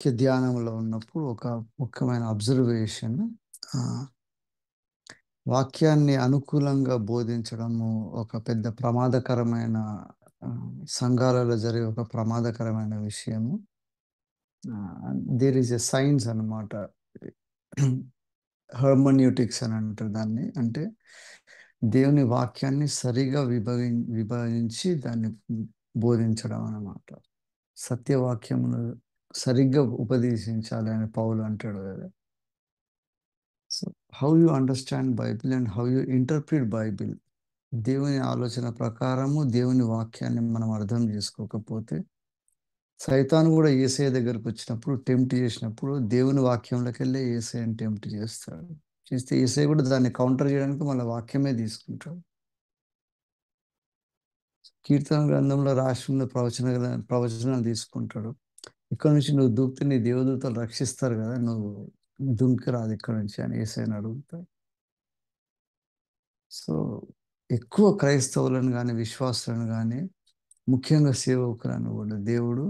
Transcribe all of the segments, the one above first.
ధ్యానంలో ఉన్నప్పుడు ఒక ముఖ్యమైన అబ్జర్వేషన్. ఆహ్, వాక్యాన్ని అనుకూలంగా బోధించడము ఒక పెద్ద ప్రమాదకరమైన సంఘాలలో జరిగే ఒక ప్రమాదకరమైన విషయము. దేర్ ఈస్ ఎ సైన్స్ అన్నమాట. హెర్మన్యూటిక్స్ అని అంటారు దాన్ని. అంటే దేవుని వాక్యాన్ని సరిగా విభజించి దాన్ని బోధించడం అన్నమాట. సత్యవాక్యమును సరిగ్గా ఉపదేశించాలి అని పౌలు అంటాడు కదా! So, how you understand Bible and how you interpret Bible. దేవుని ఆలోచన ప్రకారము దేవుని వాక్యాన్ని మనం అర్థం చేసుకోకపోతే, సైతాను గూడా యేసయ్య దగ్గరకొచ్చినప్పుడు టెంప్ట్ చేసినప్పుడు దేవుని వాక్యంలోకెళ్ళే యేసయ్యని టెంప్ట్ చేస్తాడు. చేస్తే యేసయ్య కూడా దాన్ని కౌంటర్ చేయడానికి మళ్ళా వాక్యమే తీసుకుంటాడు. కీర్తన గ్రంథంలో రాసి ఉన్న ప్రవచనాలు తీసుకుంటాడు. ఇక్కడి నుంచి నువ్వు దూకితే నీ దేవదూతలు రక్షిస్తారు గదా! నువ్వు దుంకిరాదు ఇక్కడి నుంచి అని యేసయ్యని అడుగుతాడు. సో, ఎక్కువ క్రైస్తవులను గాని, విశ్వాసులను గాని, ముఖ్యంగా సేవకులను గూడా దేవుడు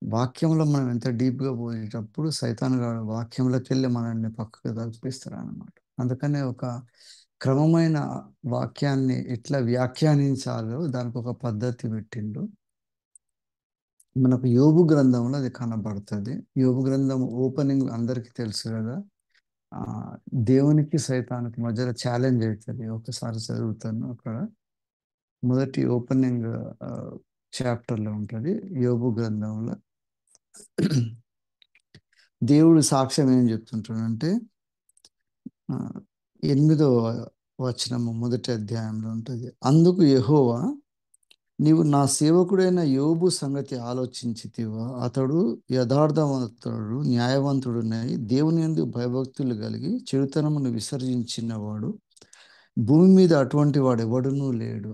వాక్యంలో మనం ఎంత డీప్‌గా పోయేటప్పుడు సైతాను గాడు వాక్యంలోకెళ్ళి మనల్ని పక్కకు తప్పిస్తాడనమాట. అందుకనే ఒక క్రమమైన వాక్యాన్ని ఎట్లా వ్యాఖ్యానించాలో దానికొక పద్ధతి పెట్టిండు. మనకు యోబు గ్రంథంలో అది కనబడతది. యోబు గ్రంథం ఓపెనింగ్ అందరికీ తెలుసు గదా! ఆహ్, దేవునికి, సైతానుకి మధ్యలో ఛాలెంజ్ అయితది. ఒకసారి చదువుతాను అక్కడ. మొదటి ఓపెనింగ్ ఆహ్, చాప్టర్‌లో ఉంటది. యోబు గ్రంథంలో. దేవుడు సాక్ష్యం ఏం చెప్తుంటాడంటే ఆహ్, 8వ వచనము మొదటి అధ్యాయంలో ఉంటది. అందుకు యెహోవా, నీవు నా సేవకుడైన యోబు సంగతి ఆలోచించితివా? అతడు యథార్థవంతుడు, న్యాయవంతుడునై దేవుని యందు భయభక్తులు కలిగి చెడుతనమును విసర్జించినవాడు. భూమి మీద అటువంటి వాడెవడునూ లేడు.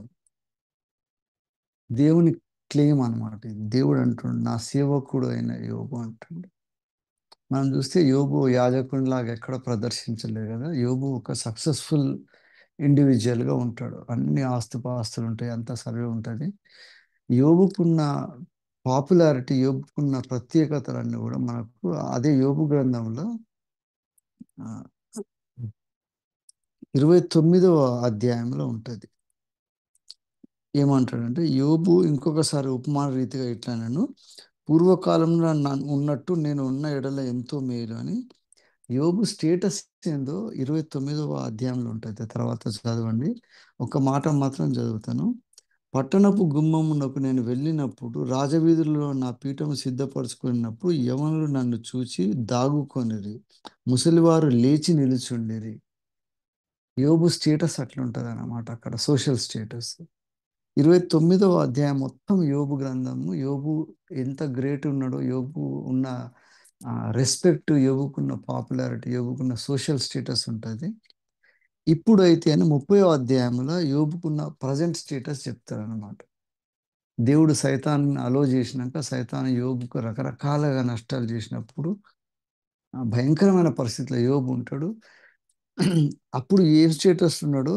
దేవుని క్లెయిమ్ అన్నమాట ఇది. దేవుడు అంటుండు, నా సేవకుడు అయిన యోబు అంటుండు. మనం చూస్తే యోబు యాజకునిలాగా ఎక్కడ ప్రదర్శించలేదు కదా! యోబు ఒక సక్సెస్‌ఫుల్ ఇండివిడ్యుయల్‌గా ఉంటాడు. అన్ని ఆస్తిపాస్తులుంటాయి. అంతా సర్వే ఉంటది. యోబుకున్న పాపులారిటీ, యోబుకున్న ప్రత్యేకతలన్నీ గూడా మనకు అదే యోబు గ్రంథంలో ఆహ్, 29వ అధ్యాయంలో ఉంటది. ఏమంటాడంటే, యోబు ఇంకొకసారి ఉపమాన రీతిగా ఇట్లనెను, పూర్వకాలంలో ఉన్నట్టు నేను ఉన్న ఎడల ఎంతో మేలు అని. యోబు స్టేటస్ ఏందో 29వ అధ్యాయంలో ఉంటది. తర్వాత చదవండి. ఒక మాట మాత్రం చదువుతాను. పట్టణపు గుమ్మమునకు నేను వెళ్ళినప్పుడు, రాజవీధుల్లో నా పీఠము సిద్ధపరచుకొనినప్పుడు, యవనులు నన్ను చూచి దాగుకొనిరి. ముసలివారు లేచి నిలుచుండిరి. యోబు స్టేటస్ అట్లుంటదనమాట అక్కడ సోషల్ స్టేటస్. 29వ అధ్యాయం మొత్తం యోబు గ్రంథము. యోబు ఎంత గ్రేట్ ఉన్నాడో, యోబు ఉన్న రెస్పెక్ట్, యోబుకున్న పాపులారిటీ, యోబుకున్న సోషల్ స్టేటస్ ఉంటది. ఇప్పుడైతే అని 30వ అధ్యాయంలో యోబుకున్న ప్రెజెంట్ స్టేటస్ చెప్తాడనమాట. దేవుడు సైతాన్ని అలో చేసినాక, సైతాను యోబుకు రకరకాలుగా నష్టాలు చేసినప్పుడు, భయంకరమైన పరిస్థితిలో యోబు ఉంటాడు. అప్పుడు ఏ స్టేటస్ ఉన్నాడో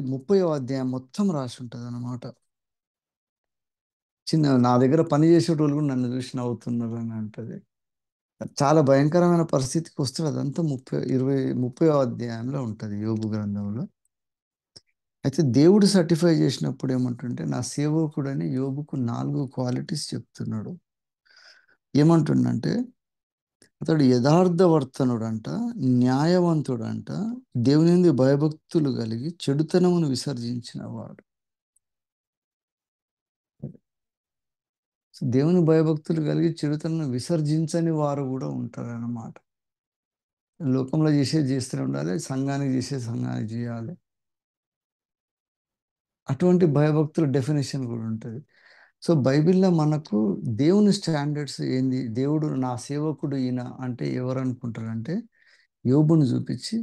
30వ అధ్యాయం మొత్తం రాసి ఉంటదనమాట. నా దగ్గర పని చేసేటోళ్ళు కూడా నన్ను చూసి నవ్వుతున్నారని అంటది. చాలా భయంకరమైన పరిస్థితికి వస్తాడు. అదంతా 30వ అధ్యాయంలో ఉంటది యోబు గ్రంథంలో. అయితే దేవుడు సర్టిఫై చేసినప్పుడు ఏమంటుంటే, నా సేవకుడని యోబుకు 4 క్వాలిటీస్ చెప్తున్నాడు. ఏమంటుండంటే, అతడు యథార్థవర్తనుడంట, న్యాయవంతుడంట, దేవుని యందు భయభక్తులు కలిగి చెడుతనమును విసర్జించినవాడు. సో, దేవుని భయభక్తులు కలిగి చెడుతనను విసర్జించని వారు కూడా ఉంటారన్నమాట. లోకంలో చేసేది చేస్తూనే ఉండాలి. సంఘానికి చేసేది సంఘానికి చేయాలి. అటువంటి భయభక్తుల డెఫినిషన్ కూడా ఉంటది. సో, బైబిల్‌లో మనకు దేవుని స్టాండర్డ్స్ ఏంది? దేవుడు నా సేవకుడు ఈయన అంటే ఎవరనుకుంటారంటే, యోబుని చూపించి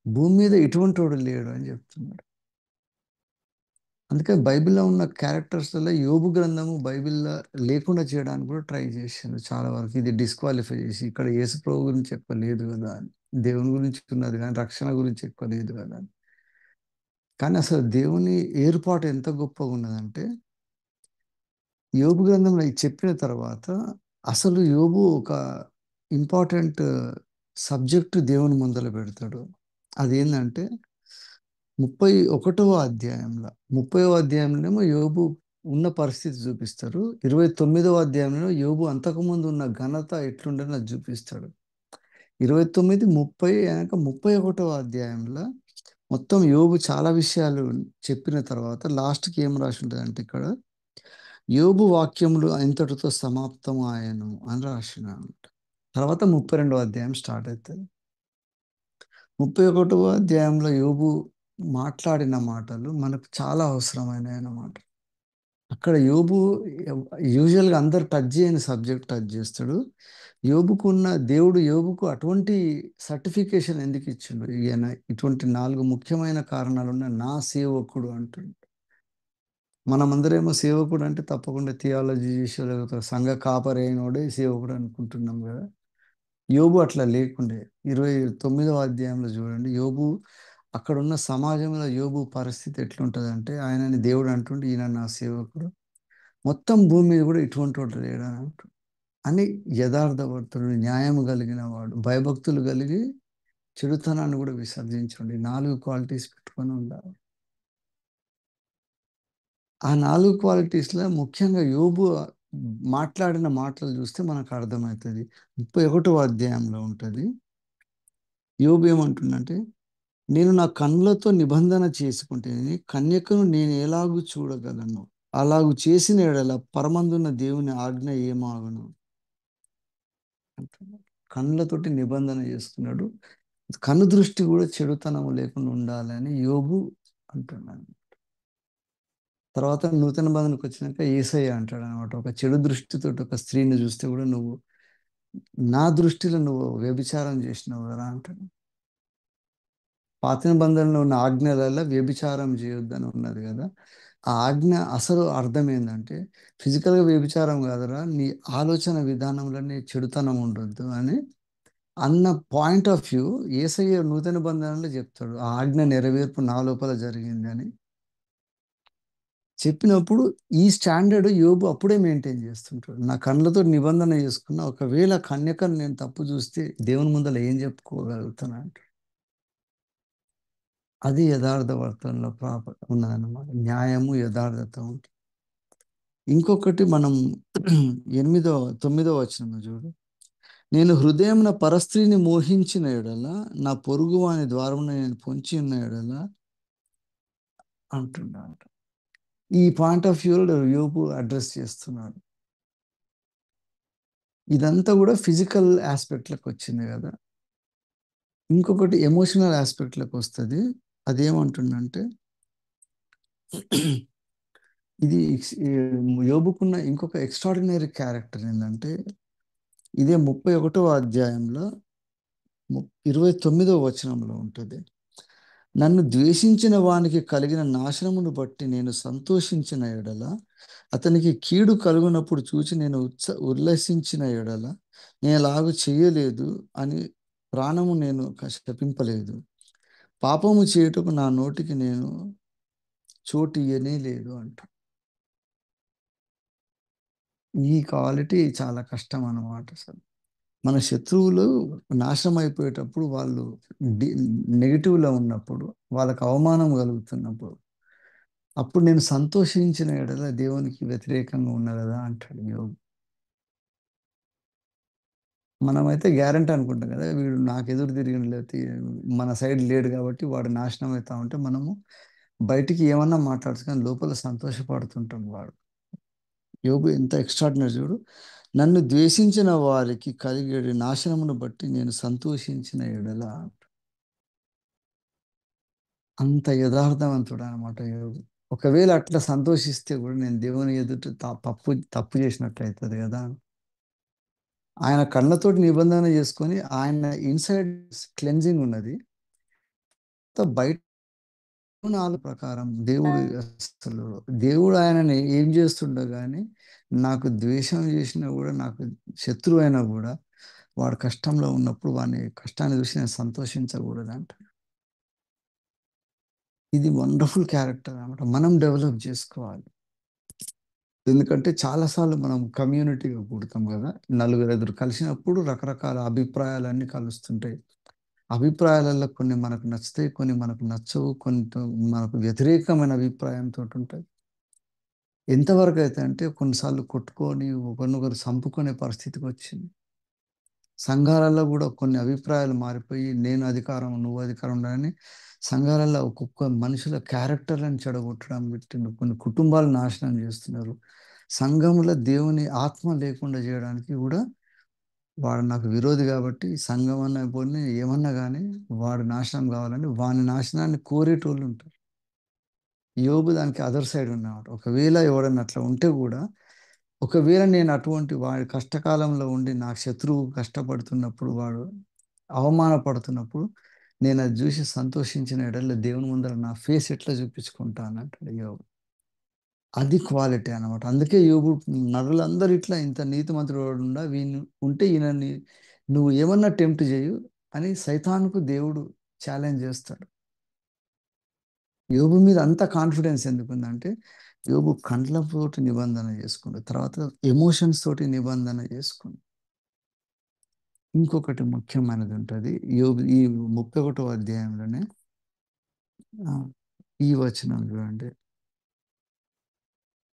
భూమి మీద ఇటువంటోడు లేడు అని చెప్తున్నాడు. అందుకే బైబిల్‌లో ఉన్న క్యారెక్టర్స్‌లలో యోబు గ్రంథము బైబిల్‌లో లేకుండా చేయడానికి కూడా ట్రై చేసిండు చాలా వరకు. ఇది డిస్‌క్వాలిఫై చేసి, ఇక్కడ యేసు ప్రభు గురించి ఎక్కువ లేదు కదా అని. దేవుని గురించి ఉన్నది గానీ, రక్షణ గురించి ఎక్కువ లేదు కదా అని. కానీ అసలు దేవుని ఏర్పాటు ఎంత గొప్పగున్నదంటే, యోబు గ్రంథంలో ఇది చెప్పిన తర్వాత అసలు యోబు ఒక ఇంపార్టెంట్ సబ్జెక్ట్ దేవుని ముందల పెడతాడు. అదేంటంటే 31వ అధ్యాయంలో 30వ అధ్యాయంలోనేమో యోబు ఉన్న పరిస్థితి చూపిస్తారు. 29వ అధ్యాయంలో యోబు అంతకుముందు ఉన్న ఘనత ఎట్లుండని అది చూపిస్తాడు. 29, 30 అయినాక 31వ అధ్యాయంలో మొత్తం యోబు చాలా విషయాలు చెప్పిన తర్వాత లాస్ట్‌కి ఏం రాసి ఉంటదంటే ఇక్కడ యోబు వాక్యములు ఇంతటితో సమాప్తం ఆయను అని రాసినాడు. తర్వాత 32వ అధ్యాయం స్టార్ట్ అవుతుంది. 31వ అధ్యాయంలో యోబు మాట్లాడిన మాటలు మనకు చాలా అవసరమైనవి అన్నమాట. అక్కడ యోబు యూజువల్‌గా అందరూ టచ్ చేయని సబ్జెక్ట్ టచ్ చేస్తాడు. యోబుకున్న దేవుడు యోబుకు అటువంటి సర్టిఫికేషన్ ఎందుకు ఇచ్చిండు? ఈయన ఇటువంటి 4 ముఖ్యమైన కారణాలున్న నా సేవకుడు అంటుండు. మనమందరేమో సేవకుడు అంటే తప్పకుండా థియాలజీ చేసో లేకపోతే సంఘ కాపరి అయినోడే సేవకుడు అనుకుంటున్నాం కదా! యోబు అట్లా లేకుండే. 29వ అధ్యాయంలో చూడండి యోబు అక్కడున్న సమాజంలో యోబు పరిస్థితి ఎట్లుంటదంటే ఆయనని దేవుడు అంటుండు ఈయన నా సేవకుడు. మొత్తం భూమి మీద కూడా ఇటువంటోడు లేడని అంటుండు. అని యథార్థవర్తుడు, న్యాయం కలిగిన వాడు, భయభక్తులు కలిగి చెడుతనాన్ని కూడా విసర్జించండి. 4 క్వాలిటీస్ పెట్టుకొని ఉండాలి. ఆ 4 క్వాలిటీస్‌లో ముఖ్యంగా యోబు మాట్లాడిన మాటలు చూస్తే మనకు అర్థమైతది. 31వ అధ్యాయంలో ఉంటది. యోబు ఏమంటుండంటే, "నేను నా కన్నులతో నిబంధన చేసుకుంటిని. కన్యకను నేను ఎలాగు చూడగలను? అలాగు చేసిన యెడల పరమందున్న దేవుని ఆజ్ఞ ఏమాగును?" అంటున్నాడు. కన్నులతోటి నిబంధన చేసుకున్నాడు. కన్ను దృష్టి కూడా చెడుతనం లేకుండా ఉండాలని యోబు అంటున్నాడు. తర్వాత నూతన బంధనకొచ్చినాక యేసయ్య అంటాడనమాట. ఒక చెడు దృష్టితోటి ఒక స్త్రీని చూస్తే కూడా నువ్వు నా దృష్టిలో నువ్వు వ్యభిచారం చేసినావు గదా! అంటాడు. పాత నిబంధనలో ఉన్న ఆజ్ఞలలో వ్యభిచారం చేయొద్దని ఉన్నది గదా! ఆ ఆజ్ఞ అసలు అర్థం ఏందంటే ఫిజికల్‌గా వ్యభిచారం కాదురా! నీ ఆలోచన విధానంలోనే చెడుతనం ఉండొద్దు అని అన్న పాయింట్ ఆఫ్ వ్యూ యేసయ్య నూతన బంధనంలో చెప్తాడు. ఆ ఆజ్ఞ నెరవేర్పు నా లోపల జరిగిందని. చెప్పినప్పుడు ఈ స్టాండర్డ్ యోబు అప్పుడే మెయింటైన్ చేస్తుంటాడు. నా కళ్ళతో నిబంధన చేసుకున్న ఒకవేళ కన్యకను నేను తప్పు చూస్తే దేవుని ముందల ఏం చెప్పుకోగలుగుతాను అంటాడు. అది యథార్థ వర్తనలో ఉన్నదన్నమాట. న్యాయము, యథార్థత ఉంటుంది. ఇంకొకటి మనం 9వ వచనంలో చూడు. నేను హృదయమున పరస్త్రీని మోహించిన యెడల, నా పొరుగువాని ద్వారమున నేను పొంచి ఉన్న యెడల అంటున్నాడు. ఈ పాయింట్ ఆఫ్ వ్యూలో యోబు అడ్రెస్ చేస్తున్నాడు. ఇదంతా కూడా ఫిజికల్ యాస్పెక్ట్‌లోకి వచ్చింది గదా! ఇంకొకటి ఎమోషనల్ యాస్పెక్ట్‌లోకి వస్తది. అదేమంటుండంటే ఇది యోబుకున్న ఇంకొక ఎక్స్ట్రార్డినరీ క్యారెక్టర్ ఏందంటే, ఇదే 31వ అధ్యాయంలో 29వ వచనంలో ఉంటది. నన్ను ద్వేషించిన వానికి కలిగిన నాశనమును బట్టి నేను సంతోషించిన యెడల, అతనికి కీడు కలుగునప్పుడు చూచి నేను ఉల్లసించిన యెడల, నేనలాగు చేయలేదు అని ప్రాణము నేను శపింపలేదు. పాపము చేయుటకు నా నోటికి నేను చోటియ్యనే లేదు అంట. ఈ క్వాలిటీ చాలా కష్టం అన్నమాట అసలు. మన శత్రువులు నాశనం అయిపోయేటప్పుడు వాళ్ళు డి నెగెటివ్‌లో ఉన్నప్పుడు, వాళ్ళకి అవమానం కలుగుతున్నప్పుడు, అప్పుడు నేను సంతోషించిన యెడల దేవునికి వ్యతిరేకంగా ఉన్నా గదా! అంటాడు యోబు. మనమైతే గ్యారంటీ అనుకుంటాం గదా! వీడు నాకు ఎదురు తిరిగిండు లేకపోతే మన సైడ్ లేడు కాబట్టి వాడు నాశనం అయితా ఉంటే మనము బయటికి ఏమన్నా మాట్లాడొచ్చు కానీ లోపల సంతోషపడుతుంటాం వాడు. యోబు ఎంత ఎక్స్ట్రార్డినరీ చూడు. నన్ను ద్వేషించిన వారికి కలిగేడు నాశనమును బట్టి నేను సంతోషించిన యెడల అంత యథార్థవంతుడనమాట యోబు. ఒకవేళ అట్లా సంతోషిస్తే గూడా నేను దేవుని ఎదుట తప్పు చేసినట్టు అయితది గదా! ఆయన కళ్ళతోటి నిబంధన చేసుకొని ఆయన ఇన్‌సైడ్ క్లెన్జింగ్ ఉన్నది. బయట నాలుగు ప్రకారం అసలు దేవుడు ఆయనని ఏం చేస్తుండో గాని, నాకు ద్వేషం చేసినా గూడా, నాకు శత్రువైనా గూడా, వాడు కష్టంలో ఉన్నప్పుడు వాని కష్టాన్ని చూసి నేను సంతోషించకూడదంట. ఇది వండర్‌ఫుల్ క్యారెక్టర్ అన్నమాట. మనం డెవలప్ జేసుకోవాలి. ఎందుకంటే చాలా సార్లు మనం కమ్యూనిటీగా పుడతాం కదా. నలుగురు ఎదురు కలిసినప్పుడు రకరకాల అభిప్రాయాలన్నీ కలుస్తుంటాయి. అభిప్రాయాలలో కొన్ని మనకు నచ్చుతాయి, కొన్ని మనకు నచ్చవు, కొన్ని మనకు వ్యతిరేకమైన అభిప్రాయంతో ఉంటాయి. ఎంతవరకు అయితే అంటే కొన్నిసార్లు కొట్టుకొని ఒకరినొకరు చంపుకునే పరిస్థితికి వచ్చింది. సంఘాలలో కూడా కొన్ని అభిప్రాయాలు మారిపోయి నేను అధికారం, నువ్వు అధికారం ఉండాలని సంఘాలలో ఒక్కొక్క మనుషుల క్యారెక్టర్‌లను చెడగొట్టడం పెట్టిండు. కొన్ని కుటుంబాలు నాశనం చేస్తున్నారు. సంఘంలో దేవుని ఆత్మ లేకుండా చేయడానికి కూడా వాడు నాకు విరోధి కాబట్టి సంఘం అన్నా పోనీ ఏమన్నా గానీ వాడు నాశనం కావాలని వాని నాశనాన్ని కోరేటోళ్ళుంటారు. యోబు దానికి అదర్ సైడ్ ఉన్నవాడు. ఒకవేళ ఎవడన్నా అట్లా ఉంటే గూడా, ఒకవేళ నేను అటువంటి వాడి కష్టకాలంలో ఉండి నా శత్రువు కష్టపడుతున్నప్పుడు, వాడు అవమానపడుతున్నప్పుడు, నేనది జూసి సంతోషించిన ఎడల దేవుని ముందర నా ఫేస్ ఎట్లా చూపించుకుంటానంటాడు యోబు. అది క్వాలిటీ అన్నమాట. అందుకే యోబు నరులందరూ ఇట్లా ఇంత నీతిమంతుడోడుండా వీన్ని ఉంటే ఈయనని నువ్వు ఏమన్నా టెంప్ట్ జెయ్యు అని సైతానుకు దేవుడు ఛాలెంజ్ జేస్తాడు. యోబు మీద అంత కాన్ఫిడెన్స్ ఎందుకుందంటే, యోబు కండ్లతోటి నిబంధన చేసుకుండు. తర్వాత ఎమోషన్స్ తోటి నిబంధన చేసుకుండు. ఇంకొకటి ముఖ్యమైనదుంటది. యోబు ఈ 31వ అధ్యాయంలోనే ఆహ్, ఈ వచనం చూడండి.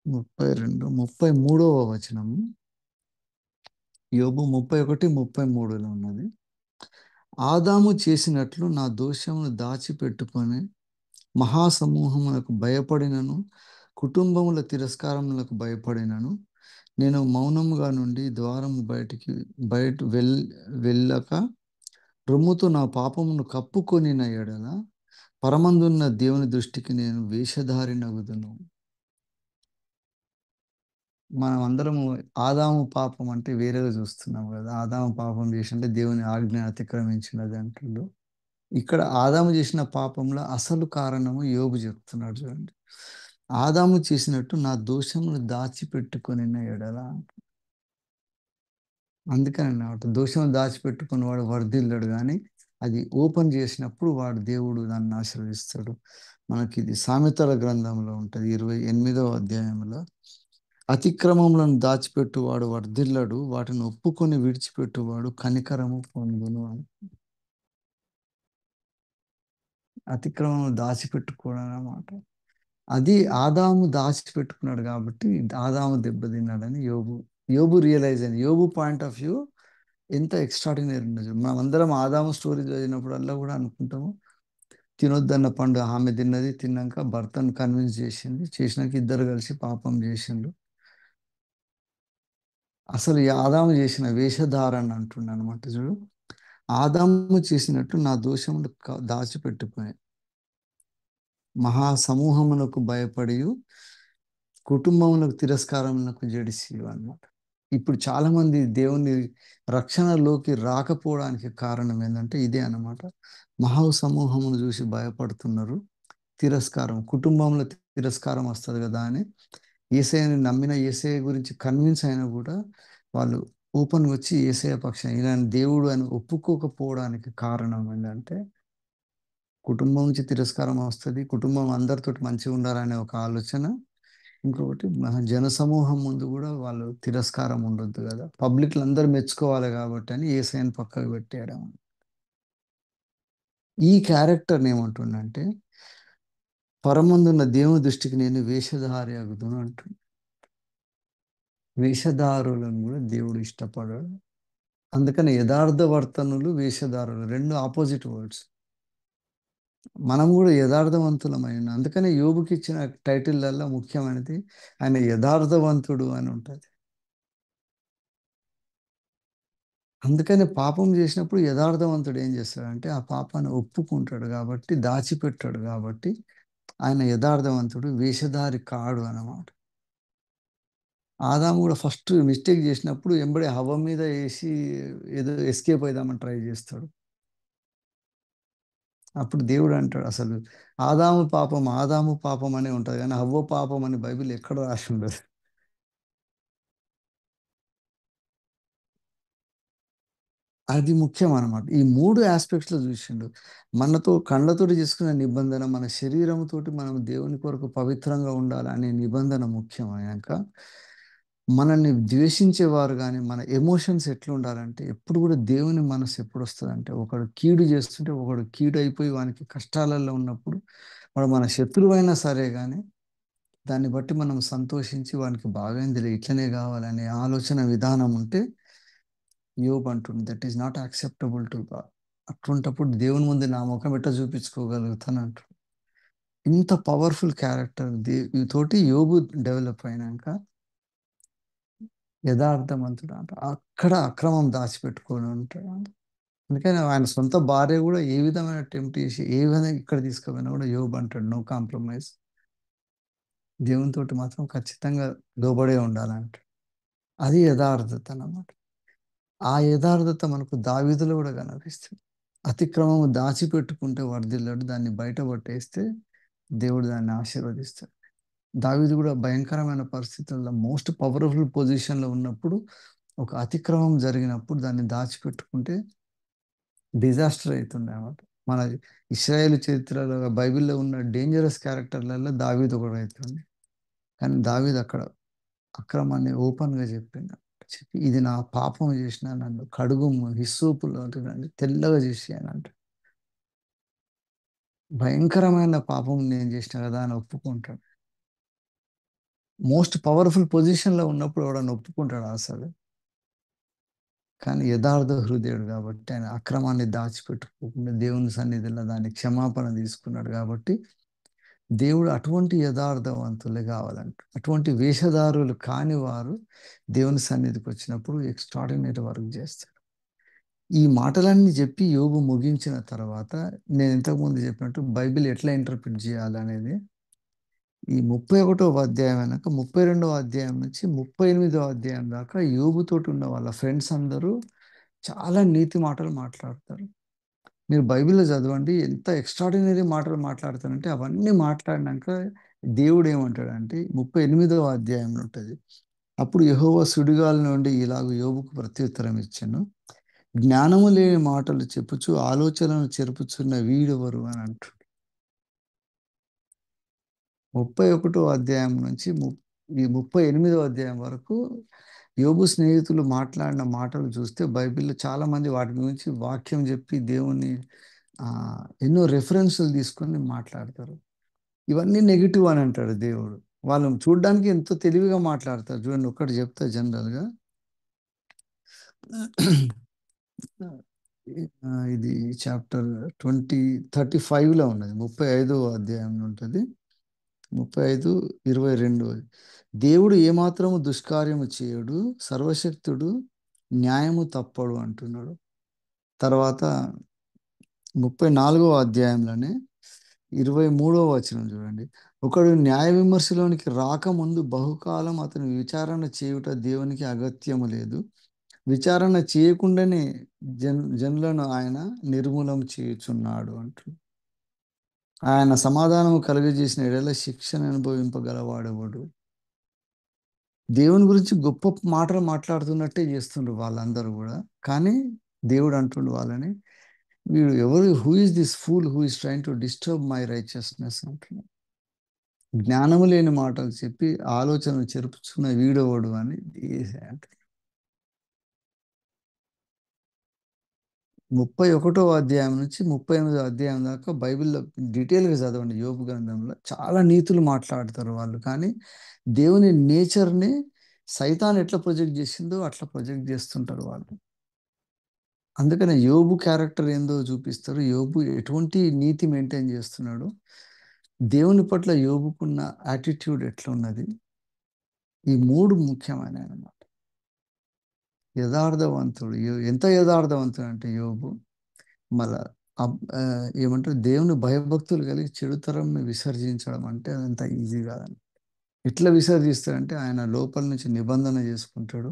32, 33వ వచనం. యోబు 31, 33లో ఉన్నది. ఆదాము చేసినట్లు నా దోషమును దాచిపెట్టుకొని మహాసమూహమునకు భయపడినను, కుటుంబముల తిరస్కారములకు భయపడినను, నేను మౌనముగా నుండి ద్వారము బయటికి వెళ్ళక రొమ్ముతో నా పాపమును కప్పుకొనిన ఎడల పరమందున్న దేవుని దృష్టికి నేను వేషధారినగుదును. మనమందరము ఆదాము పాపం అంటే వేరేగా చూస్తున్నాం గదా. ఆదాము పాపం చేసింటే దేవుని ఆజ్ఞ అతిక్రమించినది అంటుండు. ఇక్కడ ఆదాము చేసిన పాపంలో అసలు కారణము యోబు చెప్తున్నాడు చూడండి. ఆదాము చేసినట్టు నా దోషమును దాచిపెట్టుకొనిన ఎడల. అందుకనన్నమాట దోషం దాచిపెట్టుకున్నవాడు వర్ధిల్లడు గానీ, అది ఓపెన్ చేసినప్పుడు వాడు దేవుడు దాన్ని ఆశీర్వదిస్తాడు. మనకిది సామెతల గ్రంథంలో ఉంటది. 28వ అధ్యాయంలో అతిక్రమములను దాచిపెట్టువాడు వర్ధిల్లడు. వాటిని ఒప్పుకొని విడిచిపెట్టువాడు కనికరము పొందును అని. అతిక్రమం దాచిపెట్టుకోవడం అన్నమాట. అది ఆదాము దాచిపెట్టుకున్నాడు కాబట్టి ఆదాము దెబ్బతిన్నాడని యోబు రియలైజ్ అయింది. యోబు పాయింట్ ఆఫ్ వ్యూ ఎంత ఎక్స్ట్రార్డినరీ ఉన్నది. మనమందరం ఆదాము స్టోరీ చదివినప్పుడల్లా కూడా అనుకుంటాము. తినొద్దన్న పండు ఆమె తిన్నది. తిన్నాక భర్తను కన్విన్స్ చేసింది. చేసినాక ఇద్దరు కలిసి పాపం చేసిండ్రు. అసలు ఈ ఆదాము చేసిన వేషధారణ అంటుండనమాట చూడు. ఆదాము చేసినట్టు నా దోషములు దాచిపెట్టుకుని మహాసమూహమునకు భయపడియు కుటుంబములకు తిరస్కారమునకు జడిసియు అన్నమాట. ఇప్పుడు చాలామంది దేవుని రక్షణలోకి రాకపోవడానికి కారణం ఏందంటే ఇదే అన్నమాట. మహాసమూహమును చూసి భయపడుతున్నారు. తిరస్కారం, కుటుంబంలో తిరస్కారం వస్తది గదా అని యేసయ్యని నమ్మిన యేసయ్య గురించి కన్విన్స్ అయినా గూడా వాళ్ళు ఓపెన్‌గా వచ్చి యేసయ్య పక్షం ఈయన దేవుడు అని ఒప్పుకోకపోవడానికి కారణం ఏందంటే కుటుంబం నుంచి తిరస్కారం వస్తది. కుటుంబం అందరితోటి మంచిగుండాలనే ఒక ఆలోచన. ఇంకొకటి జనసమూహం ముందు గూడా వాళ్ళు తిరస్కారం ఉండొద్దు గదా. పబ్లిక్‌లో అందరూ మెచ్చుకోవాలి గాబట్టని యేసయ్యని పక్కకు పెట్టేయడం. ఈ క్యారెక్టర్‌ని ఏమంటుండంటే, పరమందున్న దేవుని దృష్టికి నేను వేషధారి అగుదును అంటుండు. వేషధారులను గూడా దేవుడు ఇష్టపడడు. అందుకని యథార్థవర్తనులు, వేషధారులు 2 అపోజిట్ వర్డ్స్. మనం గూడా యథార్థవంతులమైన అందుకనే యోబుకిచ్చిన టైటిల్‌లల్ల ముఖ్యమైనది ఆయన యథార్థవంతుడు అని ఉంటది. అందుకని పాపం చేసినప్పుడు యథార్థవంతుడు ఏం చేస్తాడంటే, ఆ పాపాన్ని ఒప్పుకుంటాడు గాబట్టి, దాచిపెట్టాడు గాబట్టి, ఆయన యథార్థవంతుడు, వేషధారి కాడు అన్నమాట. ఆదాము గూడా ఫస్ట్ మిస్టేక్ చేసినప్పుడు ఎంబడే హవ్వ మీద ఏసి ఏదో ఎస్కేప్ అయిదామని ట్రై చేస్తాడు. అప్పుడు దేవుడు అంటాడు అసలు ఆదాము పాపం అనే ఉంటది గానీ, హవ్వ పాపం అని బైబిల్‌లో ఎక్కడ రాసి ఉండదు. అది ముఖ్యం అన్నమాట. ఈ 3 ఆస్పెక్ట్స్‌లో చూసిండు. మనతో కళ్ళతోటి చేసుకున్న నిబంధన, మన శరీరంతోటి మనం దేవుని కొరకు పవిత్రంగా ఉండాలనే నిబంధన ముఖ్యం అయ్యాక, మనల్ని ద్వేషించేవారు గాని, మన ఎమోషన్స్ ఎట్లుండాలంటే, ఎప్పుడు కూడా దేవుని మనసు ఎప్పుడొస్తదంటే, ఒకడు కీడు చేస్తుంటే, ఒకడు కీడయిపోయి వానికి కష్టాలలో ఉన్నప్పుడు, వాడు మన శత్రువైనా సరే గాని, దాన్ని బట్టి మనం సంతోషించి వానికి బాగైందిలే ఇట్లనే కావాలనే ఆలోచన విధానం ఉంటే యోబు అంటుండు that is not acceptable to God. అట్లుంటప్పుడు దేవుని ముందు నా ముఖం ఎట్లా చూపించుకోగలుగుతాను అంటాడు. ఇంత పవర్ఫుల్ క్యారెక్టర్ తోటి యోబు డెవలప్ అయినాక యథార్థవంతుడు అంట. అక్కడ అక్రమం దాచిపెట్టుకొని ఉంటాడు. అందుకని ఆయన సొంత భార్య కూడా ఏ విధమైన టెంప్ట్ చేసి ఏ విధంగా ఇక్కడ తీసుకుపోయినా కూడా యోబు అంటాడు నో కాంప్రమైజ్. దేవునితోటి మాత్రం ఖచ్చితంగా లోబడే ఉండాలంట. అది యథార్థత అన్నమాట. ఆ యథార్థత మనకు దావీదులో కూడా కనిపిస్తుంది. అతిక్రమము దాచిపెట్టుకుంటే వర్ధిల్లడు. దాన్ని బయట పట్టేస్తే దేవుడు దాన్ని ఆశీర్వదిస్తాడు. దావీదు కూడా భయంకరమైన పరిస్థితుల్లో మోస్ట్ పవర్‌ఫుల్ పొజిషన్‌లో ఉన్నప్పుడు ఒక అతిక్రమం జరిగినప్పుడు దాన్ని దాచిపెట్టుకుంటే డిజాస్టర్ అయితుండే అన్నమాట. మన ఇశ్రాయేలు చరిత్రలో బైబిల్‌లో ఉన్న డేంజరస్ క్యారెక్టర్‌లలో దావీదు ఒకడైతుండే. కానీ దావీదు అక్కడ అక్రమాన్ని ఓపెన్‌గా చెప్పిండు. చెప్పి ఇది నా పాపం చేసిన నన్ను కడుగుము హిస్సోపులో నన్ను తెల్లగా చేసేయనంటాడు. భయంకరమైన పాపం నేను చేసిన కదా అని ఒప్పుకుంటాడు. మోస్ట్ పవర్‌ఫుల్ పొజిషన్‌లో ఉన్నప్పుడు ఎవడన్నా ఒప్పుకుంటాడా అసలు? కానీ యథార్థ హృదయుడు కాబట్టి ఆయన అక్రమాన్ని దాచిపెట్టుకోకుండా దేవుని సన్నిధిలో దాన్ని క్షమాపణ తీసుకున్నాడు కాబట్టి దేవుడు అటువంటి యథార్థవంతులే కావాలంట. అటువంటి వేషధారులు కాని వారు దేవుని సన్నిధికి వచ్చినప్పుడు ఎక్స్ట్రార్డినరీ వర్క్ చేస్తారు. ఈ మాటలన్నీ చెప్పి యోబు ముగించిన తర్వాత నేను ఇంతకుముందు చెప్పినట్టు బైబిల్ ఎట్లా ఇంటర్ప్రిట్ చేయాలనేది ఈ 31వ అధ్యాయం వెనక 32వ అధ్యాయం నుంచి 38వ అధ్యాయం దాకా యోబుతోటి ఉన్న వాళ్ళ ఫ్రెండ్స్ అందరూ చాలా నీతి మాటలు మాట్లాడతారు. మీరు బైబిల్‌లో చదవండి ఎంత ఎక్స్ట్రార్డినరీ మాటలు మాట్లాడతారంటే అవన్నీ మాట్లాడినాక దేవుడు ఏమంటాడంటే 38వ అధ్యాయంలో ఉంటది. అప్పుడు యెహోవా సుడిగాలి నుండి ఇలాగ యోబుకు ప్రత్యుత్తరం ఇచ్చెను. జ్ఞానము లేని మాటలు చెప్పుచు ఆలోచనలను చెరుపుచున్న వీడెవరు అని అంటాడు. 31వ అధ్యాయం నుంచి ఈ 38వ అధ్యాయం వరకు యోబు స్నేహితులు మాట్లాడిన మాటలు చూస్తే బైబిల్‌లో చాలామంది వాటి గురించి వాక్యం చెప్పి దేవుని ఎన్నో రెఫరెన్స్‌లు తీసుకొని మాట్లాడతారు. ఇవన్నీ నెగెటివ్ అని అంటాడు దేవుడు. వాళ్ళు చూడ్డానికి ఎంతో తెలివిగా మాట్లాడతారు. చూడండి ఒక్కటి చెప్తా జనరల్‌గా. ఇది చాప్టర్ 35లో ఉన్నది. 35వ అధ్యాయంలో ఉంటది. 35, 22 దేవుడు ఏమాత్రము దుష్కార్యము చేయడు, సర్వశక్తుడు న్యాయము తప్పడు అంటున్నాడు. తర్వాత 34వ అధ్యాయంలోనే 23వ వచనం చూడండి. ఒకడు న్యాయ విమర్శలోనికి రాకముందు బహుకాలం అతను విచారణ చేయుట దేవునికి అగత్యము లేదు. విచారణ చేయకుండానే జనులను ఆయన నిర్మూలం చేయుచున్నాడు అంటున్నాడు. ఆయన సమాధానము కలుగజేసిన యెడల శిక్షను అనుభవింపగలవాడెవడు? దేవుని గురించి గొప్ప మాటలు మాట్లాడుతున్నట్టే చేస్తుండ్రు వాళ్ళందరూ గూడా. కానీ దేవుడు అంటుండు వాళ్ళని, వీడు ఎవరు who is this fool who is trying to disturb my righteousness అంటున్నాడు. జ్ఞానము లేని మాటలు చెప్పి ఆలోచనలు చెరుపుచున్న వీడెవడు అని అంటున్నాడు. 31వ అధ్యాయం నుంచి 38వ అధ్యాయం దాకా బైబిల్‌లో డీటెయిల్‌గా చదవండి యోబు గ్రంథంలో. చాలా నీతులు మాట్లాడతారు వాళ్ళు. కానీ దేవుని నేచర్‌ని సైతాన్ ఎట్లా ప్రొజెక్ట్ చేసిందో అట్లా ప్రొజెక్ట్ చేస్తుంటారు వాళ్ళు. అందుకనే యోబు క్యారెక్టర్ ఏందో చూపిస్తారు. యోబు ఎటువంటి నీతి మెయింటైన్ చేస్తున్నాడు. దేవుని పట్ల యోబుకున్న యాటిట్యూడ్ ఎట్లున్నది. ఈ 3 ముఖ్యమైనవన్నమాట. యథార్థవంతుడు. ఎంత యథార్థవంతుడు అంటే యోబు మళ్ళా ఏమంటారు దేవుని భయభక్తులు కలిగి చెడుతరంని విసర్జించడం అంటే అదంత ఈజీ కాదండి. ఎట్లా విసర్జిస్తాడంటే ఆయన లోపల నుంచి నిబంధన చేసుకుంటాడు.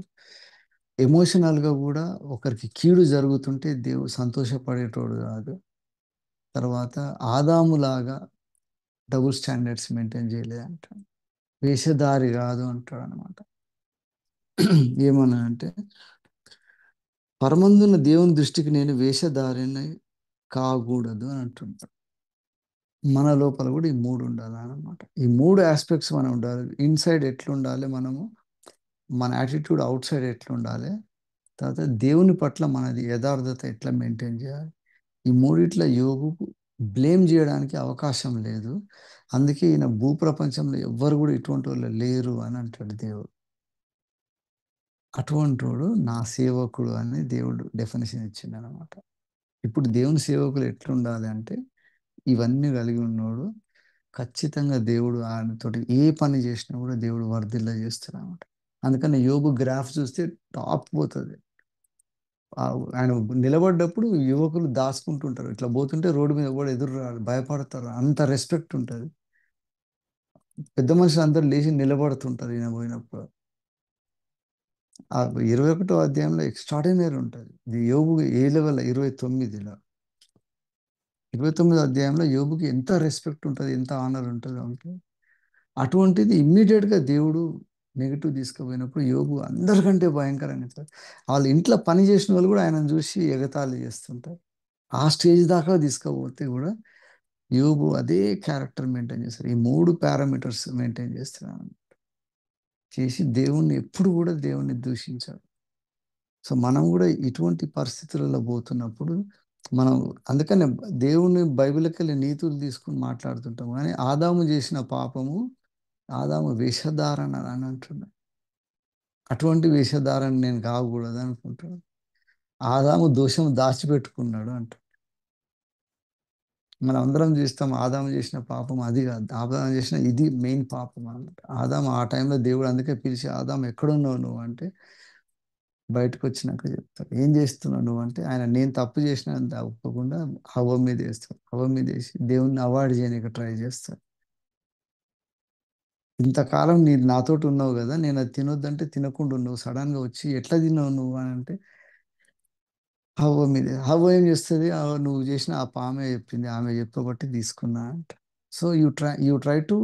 ఎమోషనల్‌గా కూడా ఒకరికి కీడు జరుగుతుంటే దేవుడు సంతోషపడేటోడు కాదు. తర్వాత ఆదాములాగా డబుల్ స్టాండర్డ్స్ మెయింటైన్ చేయలేదంటాడు. వేషధారి కాదు అంటాడనమాట. ఏమన్నానంటే పరమందున్న దేవుని దృష్టికి నేను వేషధారిని కాకూడదు అని అంటున్నాడు. మన లోపల కూడా ఈ మూడు ఉండాలి అన్నమాట. ఈ మూడు ఆస్పెక్ట్స్ మనం ఉండాలి. ఇన్సైడ్ ఎట్లుండాలి మనము, మన యాటిట్యూడ్ అవుట్ సైడ్ ఎట్లుండాలి, తర్వాత దేవుని పట్ల మనది యథార్థత ఎట్లా మెయింటైన్ చేయాలి. ఈ మూడిట్ల యోగుకు బ్లేమ్ చేయడానికి అవకాశం లేదు. అందుకే ఈయన భూప్రపంచంలో ఎవ్వరు కూడా ఇటువంటి వాళ్ళు లేరు అని అంటాడు దేవుడు. అటువంటి వాడు నా సేవకుడు అని దేవుడు డెఫినేషన్ ఇచ్చిండు అనమాట. ఇప్పుడు దేవుని సేవకులు ఎట్లుండాలి అంటే ఇవన్నీ కలిగి ఉన్నవాడు ఖచ్చితంగా దేవుడు ఆయనతోటి ఏ పని చేసినా కూడా దేవుడు వర్ధిల్ల చేస్తాడు అనమాట. అందుకని యోబు గ్రాఫ్ చూస్తే టాప్ పోతుంది. ఆయన నిలబడ్డప్పుడు యువకులు దాచుకుంటుంటారు, ఇట్లా పోతుంటే రోడ్డు మీద కూడా ఎదురు రాడు, భయపడతారు, అంత రెస్పెక్ట్ ఉంటుంది. పెద్ద మనుషులు అందరూ లేచి నిలబడుతుంటారు ఈయన పోయినప్పుడు. ఆ 21వ అధ్యాయంలో ఎక్స్ట్రాడినరీ ఉంటుంది. ఇది యోబు ఏ లెవెల్ 29లో 29వ అధ్యాయంలో యోబుకి ఎంత రెస్పెక్ట్ ఉంటుంది, ఎంత ఆనర్ ఉంటుంది అంటే అటువంటిది ఇమ్మీడియట్గా దేవుడు నెగిటివ్ తీసుకుపోయినప్పుడు యోబు అందరికంటే భయంకరంగా ఉంటాడు. వాళ్ళ ఇంట్లో పని చేసిన వాళ్ళు కూడా ఆయనను చూసి ఎగతాళి చేస్తుంటారు. ఆ స్టేజ్ దాకా తీసుకుపోతే కూడా యోబు అదే క్యారెక్టర్ మెయింటైన్ చేస్తారు. ఈ మూడు పారామీటర్స్ మెయింటైన్ చేస్తున్నాను చేసి దేవుణ్ణి ఎప్పుడు కూడా దేవుణ్ణి దూషించాడు. సో మనం కూడా ఇటువంటి పరిస్థితులలో పోతున్నప్పుడు మనం అందుకనే దేవుని బైబిల్కి వెళ్ళి నీతులు తీసుకుని మాట్లాడుతుంటాం. కానీ ఆదాము చేసిన పాపము, ఆదాము వేషధారణ అని అంటున్నాడు. అటువంటి వేషధారణ నేను కాకూడదు అనుకుంటాడు. ఆదాము దోషం దాచిపెట్టుకున్నాడు అంట. మనం అందరం చేస్తాం ఆదాము చేసిన పాపం అది కాదు, ఆదాము చేసిన ఇది మెయిన్ పాపం అన్నమాట. ఆదాము ఆ టైంలో దేవుడు అందుకే పిలిచి ఆదాము ఎక్కడున్నావు నువ్వు అంటే బయటకు వచ్చినాక చెప్తాడు. ఏం చేస్తున్నావు నువ్వు అంటే ఆయన నేను తప్పు చేసిన తప్పకుండా హవ్వ మీద వేస్తాడు. హవ్వ మీద వేసి దేవుణ్ణి అవాయిడ్ చేయడానికి ట్రై చేస్తాడు. ఇంతకాలం నీ నాతోటి ఉన్నావు కదా, నేను అది తినొద్దంటే తినకుండా ఉన్నావు, సడన్గా వచ్చి ఎట్లా తిన్నావు నువ్వు అని అంటే హవ్వ మీద. హవ్వ ఏం చేస్తుంది, నువ్వు చేసిన ఆ పామే చెప్పింది, ఆమె చెప్పబట్టి తీసుకున్నా అంట. So you try to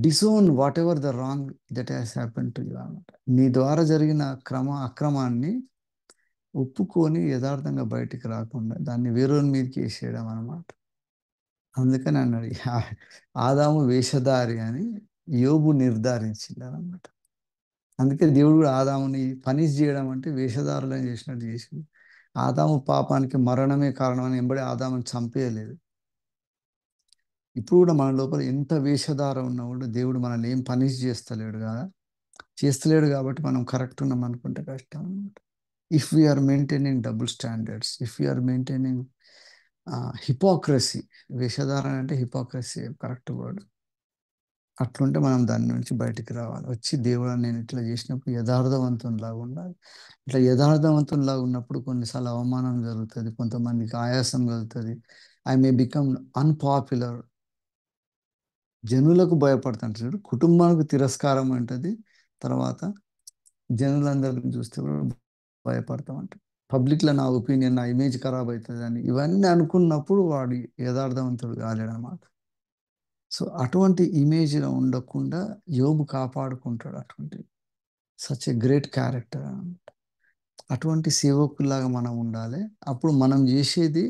disown whatever the wrong that has happen to you అన్నమాట. నీ ద్వారా జరిగిన అక్రమాన్ని ఒప్పుకొని యథార్థంగా బయటికి రాకుండా దాన్ని వేరొని మీదకి వేసేయడం అనమాట. అందుకని అన్నాడు ఆదాము వేషధారి అని యోబు నిర్ధారించింది అనమాట. అందుకే దేవుడు కూడా ఆదాముని పనిష్ చేయడం అంటే వేషధారులను చేసినట్టు చేసింది. ఆదాము పాపానికి మరణమే కారణం అని ఎంబడి ఆదాముని చంపేయలేదు. ఇప్పుడు కూడా మన లోపల ఎంత వేషధార ఉన్నా కూడా దేవుడు మనల్ని ఏం పనిష్ చేస్తలేడు కదా. చేస్తలేడు కాబట్టి మనం కరెక్ట్ ఉన్నాం అనుకుంటే కష్టం అనమాట. If we are maintaining double standards, if we are maintaining hypocrisy, వేషధారణ అంటే హిపోక్రసీ కరెక్ట్ వర్డ్. అట్లుంటే మనం దాని నుంచి బయటికి రావాలి. వచ్చి దేవుడు నేను ఇట్లా చేసినప్పుడు యథార్థవంతంలాగా ఉండాలి. ఇట్లా యథార్థవంతంలాగా ఉన్నప్పుడు కొన్నిసార్లు అవమానం జరుగుతుంది, కొంతమందికి ఆయాసం కలుగుతుంది. I may become unpopular. జనులకు భయపడతాను చూడు, కుటుంబానికి తిరస్కారం అంటది. తర్వాత జనులందరిని చూస్తే కూడా భయపడతామంట. పబ్లిక్లో నా ఒపీనియన్, నా ఇమేజ్ ఖరాబ్ అవుతుంది అని ఇవన్నీ అనుకున్నప్పుడు వాడు యథార్థవంతుడు కాలేడనమాట. సో అటువంటి ఇమేజ్లో ఉండకుండా యోబు కాపాడుకుంటాడు. అటువంటి సచ్ ఎ గ్రేట్ క్యారెక్టర్ అనమాట. అటువంటి సేవకులాగా మనం ఉండాలి. అప్పుడు మనం చేసేది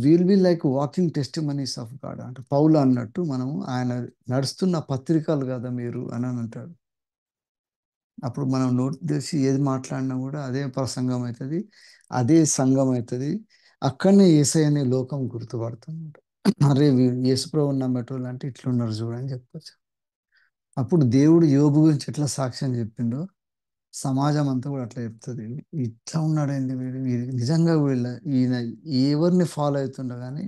will be like walking testimonies of God అంటే పౌలు అన్నట్టు మనము ఆయన నడుస్తున్న పత్రికలు కదా మీరు అని అంటాడు. అప్పుడు మనం నోట్ తెరిచి ఏది మాట్లాడినా కూడా అదే ప్రసంగం అవుతుంది, అదే సంఘం అవుతుంది. అక్కడనే యేసయ్య అనే లోకం గుర్తుపడుతుంది. అరే యేసుప్రభువు నమ్మేటోళ్ళు అంటే ఇట్లున్నారు చూడని చెప్పొచ్చు. అప్పుడు దేవుడు యోబు గురించి ఎట్లా సాక్ష్యం చెప్పిండో సమాజం అంతా కూడా అట్లా చెప్తుంది. ఇట్లా ఉన్నాడండి వీడు, నిజంగా వీళ్ళ ఈయన ఎవరిని ఫాలో అవుతుండో కానీ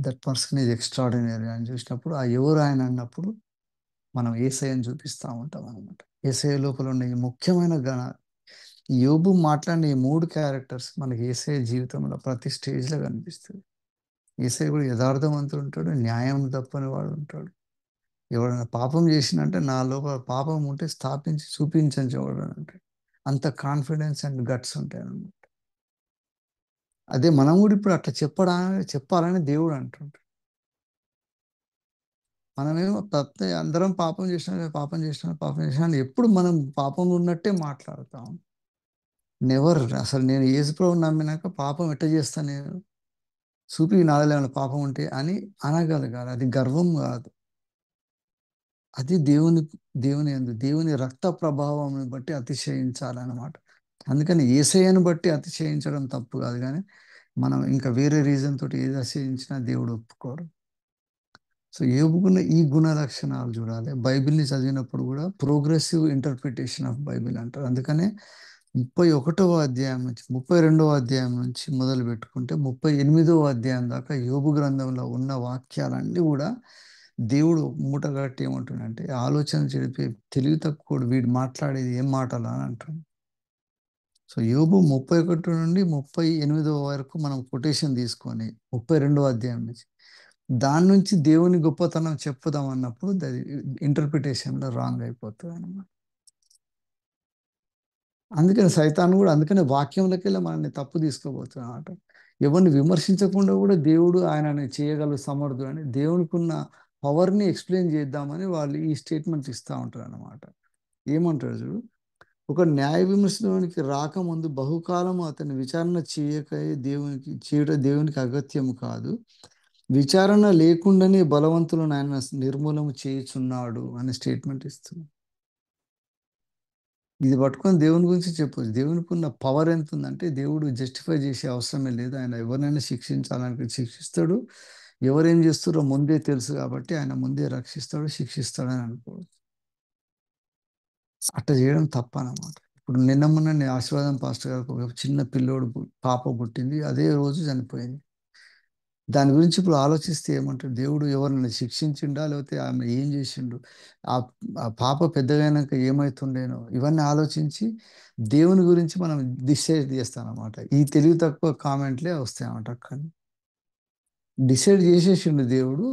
దట్ పర్సన్ ఈజ్ ఎక్స్ట్రాడినరీ అని చూసినప్పుడు ఆ ఎవరు ఆయన అన్నప్పుడు మనం యేసయ్యని చూపిస్తూ ఉంటాం అనమాట. యేసయ్య లోపల ఉన్న ఈ ముఖ్యమైన యోబు మాట్లాడిన ఈ మూడు క్యారెక్టర్స్ మనకి యేసయ్య జీవితంలో ప్రతి స్టేజ్లో కనిపిస్తుంది. యేసయ్య కూడా యథార్థవంతుడు ఉంటాడు, న్యాయం తప్పని వాడు ఉంటాడు. ఎవరైనా పాపం చేసినంటే నా లోపల పాపం ఉంటే స్థాపించి చూపించని చూడడం ఉంటాడు. అంత కాన్ఫిడెన్స్ అండ్ గట్స్ ఉంటాయి అన్నమాట. అదే మనం కూడా ఇప్పుడు అట్లా చెప్పాలని దేవుడు అంటుంటాడు. మనమేమో తప్పే అందరం పాపం చేసిన అని ఎప్పుడు మనం పాపంలో ఉన్నట్టే మాట్లాడతాం. నెవర్. అసలు నేను యేసు ప్రభువుని నమ్మినాక పాపం ఎట్ట చేస్తా నేను? చూపి నాలో ఏమైనా పాపం ఉంటే అని అనగలగాలి. అది గర్వం కాదు. అది దేవుని రక్త ప్రభావంని బట్టి అతిశయించాలన్నమాట. అందుకని యేసయ్యను బట్టి అతిశయించడం తప్పు కాదు గానీ, మనం ఇంకా వేరే రీజన్ తోటి ఏది అతిశయించినా దేవుడు ఒప్పుకోడు. సో, యోబుకున్న ఈ గుణ లక్షణాలు చూడాలి. బైబిల్‌ని చదివినప్పుడు కూడా ప్రోగ్రెసివ్ ఇంటర్ప్రిటేషన్ ఆఫ్ బైబిల్ అంటారు. అందుకనే 31వ అధ్యాయం నుంచి 32వ అధ్యాయం నుంచి మొదలుపెట్టుకుంటే 38వ అధ్యాయం దాకా యోబు గ్రంథంలో ఉన్న వాక్యాలన్నీ కూడా దేవుడు మూటగట్టి ఏమంటుండంటే, ఆలోచన చెడిపే తెలివి తక్కువోడు వీడు మాట్లాడేది ఏం మాటలా అని అంటుండు. సో, యోబు 31 నుండి 38 వరకు మనం కొటేషన్ తీసుకొని 32వ అధ్యాయం నుంచి దాని నుంచి దేవుని గొప్పతనం చెప్పుదాం అన్నప్పుడు అది ఇంటర్ప్రిటేషన్‌లో రాంగ్ అయిపోతదనమాట. అందుకని సైతాను గూడా అందుకనే వాక్యంలోకెళ్ళి మనల్ని తప్పు తీసుకోబోతున్నాడట. ఎవరిని విమర్శించకుండా గూడా దేవుడు ఆయనని చేయగల సమర్థుడు అని దేవునికున్న పవర్‌ని ఎక్స్‌ప్లెయిన్ చేద్దామని వాళ్ళు ఈ స్టేట్మెంట్స్ ఇస్తా ఉంటారనమాట. ఏమంటాడు చూడు, ఒక న్యాయ విమర్శనానికి రాకముందు బహుకాలము అతని విచారణ చేయకయే చేయుట దేవునికి అగత్యము కాదు. విచారణ లేకుండానే బలవంతులను ఆయన నిర్మూలన చేయుచున్నాడు అనే స్టేట్మెంట్ ఇస్తుంది. ఇది పట్టుకొని దేవుని గురించి చెప్పొచ్చు. దేవునికున్న పవర్ ఎంతుందంటే దేవుడు జస్టిఫై చేసే అవసరమే లేదు. ఆయన ఎవరినైనా శిక్షించాలనుకుంటే శిక్షిస్తాడు. ఎవరేం చేస్తుర్రో ముందే తెలుసు కాబట్టి ఆయన ముందే రక్షిస్తాడు, శిక్షిస్తాడని అనుకోవచ్చు. అట్లా చేయడం తప్పనమాట. ఇప్పుడు నిన్న మొన్ననే ఆశీర్వాదం పాస్టర్ గారికి ఒక చిన్న పిల్లోడు పాప పుట్టింది. అదే రోజు చనిపోయింది. దాని గురించి ఇప్పుడు ఆలోచిస్తే ఏమంటారు? దేవుడు ఎవరినైనా శిక్షించిండా? లేకపోతే ఆమె ఏం చేసిండు? ఆహ్, ఆ పాప పెద్దగయినంక ఏమైతుండేనో? ఇవన్నీ ఆలోచించి దేవుని గురించి మనం డిసైడ్ చేస్తామనమాట. ఈ తెలివి తక్కువ కామెంట్‌లే వస్తాయన్నమాట అక్కడ. డిసైడ్ చేసేసిండు దేవుడు.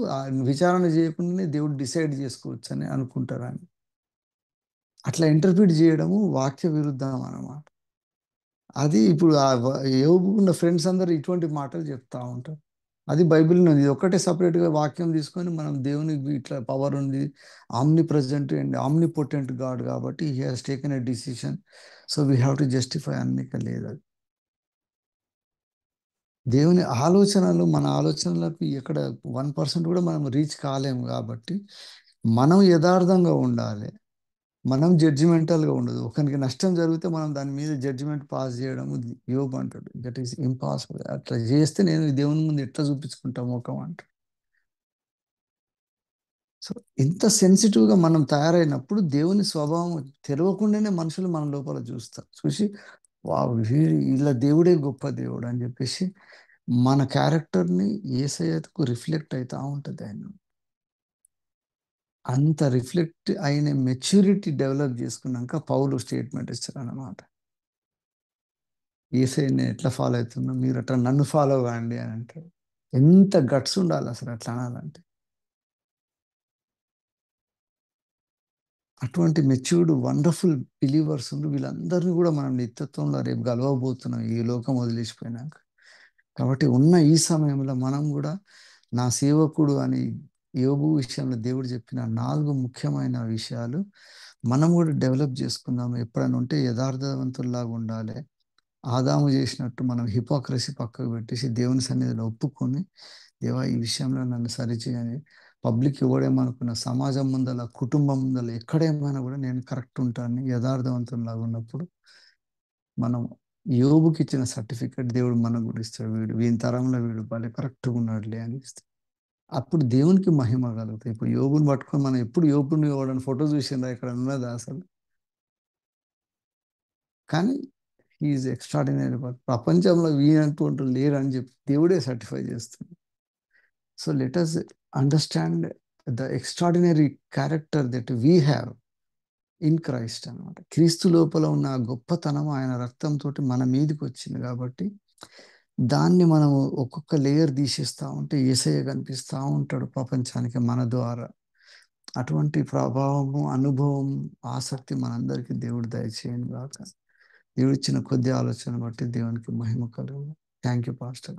విచారణ చేయకుండానే దేవుడు డిసైడ్ చేసుకోవచ్చని అనుకుంటారని. అట్లా ఇంటర్ప్రిట్ చేయడము వాక్య విరుద్ధం అన్నమాట. అది ఇప్పుడు యోబుకున్న ఫ్రెండ్స్ అందరూ ఇటువంటి మాటలు చెప్తా ఉంటారు. అది బైబిల్‌లో ఉంది. ఇది ఒక్కటే సెపరేట్‌గా వాక్యం తీసుకొని మనం దేవునికి ఇట్లా పవర్ ఉంది. Omnipresent and omnipotent God కాబట్టి he has taken a decision. So, we have to justify అన్నిక లేదది. దేవుని ఆలోచనలు మన ఆలోచనలకు ఎక్కడ 1% కూడా మనం రీచ్ కాలేము కాబట్టి, మనం యథార్థంగా ఉండాలి. మనం జడ్జిమెంటల్‌గా ఉండదు. ఒకనికి నష్టం జరిగితే మనం దాని మీద జడ్జిమెంట్ పాస్ చేయడము యోబు అంటాడు. That is impossible. అట్లా చేస్తే నేను దేవుని ముందు ఎట్లా చూపించుకుంటా మొఖం అంటాడు. సో, ఇంత సెన్సిటివ్‌గా మనం తయారైనప్పుడు దేవుని స్వభావం తెలవకుండానే మనుషులు మన లోపల చూస్తారు. చూసి వావ్! ఈళ్ళ దేవుడే గొప్ప దేవుడు అని చెప్పేసి మన క్యారెక్టర్‌ని యేసయ్యకు రిఫ్లెక్ట్ అయితా ఉంటది ఆయన. అంత రిఫ్లెక్ట్ అయిన మెచ్యూరిటీ డెవలప్ చేసుకున్నాక పౌలు స్టేట్మెంట్ ఇచ్చారన్నమాట. యేసయ్యని ఎట్లా ఫాలో అయితున్నా మీరు అట్లా నన్ను ఫాలో కాండి అని అంటాడు. ఎంత గట్స్ ఉండాలి అసలు అట్లా అనాలంటే. అటువంటి మెచ్యూర్డ్ వండర్‌ఫుల్ బిలీవర్స్ వీళ్ళందరిని కూడా మనం నిత్యత్వంలో రేపు గలవబోతున్నాం ఈ లోకం వదిలేసిపోయినాక. కాబట్టి ఉన్న ఈ సమయంలో మనం కూడా నా సేవకుడు అని యోబు విషయంలో దేవుడు చెప్పిన 4 ముఖ్యమైన విషయాలు మనం కూడా డెవలప్ చేసుకుందాం. ఎప్పుడైనా ఉంటే యథార్థవంతుల్లాగా ఉండాలి. ఆదాము చేసినట్టు మనం హిపోక్రసీ పక్కకు పెట్టేసి దేవుని సన్నిధిలో ఒప్పుకొని, దేవా ఈ విషయంలో నన్ను సరిచేయని పబ్లిక్ ఎవడేమనుకున్న సమాజం ముందల, కుటుంబం ముందల ఎక్కడేమైనా కూడా నేను కరెక్ట్ ఉంటానని యథార్థవంతునిలాగా ఉన్నప్పుడు మనం యోబుకిచ్చిన సర్టిఫికేట్ దేవుడు మనకు కూడా ఇస్తాడు. వీని తరంలో వీడు భలే కరెక్ట్‌గా ఉన్నాడులే అని ఇస్తాడు. అప్పుడు దేవునికి మహిమ కలుగుతాయి. ఇప్పుడు యోబుని పట్టుకొని మనం ఎప్పుడు యోబుని ఎవడన్నా ఫోటో చూసిండ్రా ఎక్కడన్నా ఉన్నదా అసలు? కానీ హి ఈజ్ ఎక్స్ట్రార్డినరీ ప్రపంచంలో వీనటువంటోళ్ళు లేరని చెప్పి దేవుడే సర్టిఫై చేస్తుంది. So let us understand the extraordinary character that we have in Christ అన్నమాట. క్రీస్తు లోపల ఉన్న ఆ గొప్పతనం ఆయన రక్తంతోటి మన మీదకొచ్చింది కాబట్టి, దాన్ని మనము ఒక్కొక్క లేయర్ తీసేస్తా ఉంటే యేసయ్య కనిపిస్తా ఉంటాడు ప్రపంచానికి మన ద్వారా. అటువంటి ప్రభావము, అనుభవం, ఆసక్తి మనందరికీ దేవుడు దయచేయును గాక. దేవుడిచ్చిన కొద్ది ఆలోచన బట్టి దేవునికి మహిమ కలుగును. థాంక్ యూ పాస్టర్ గారు.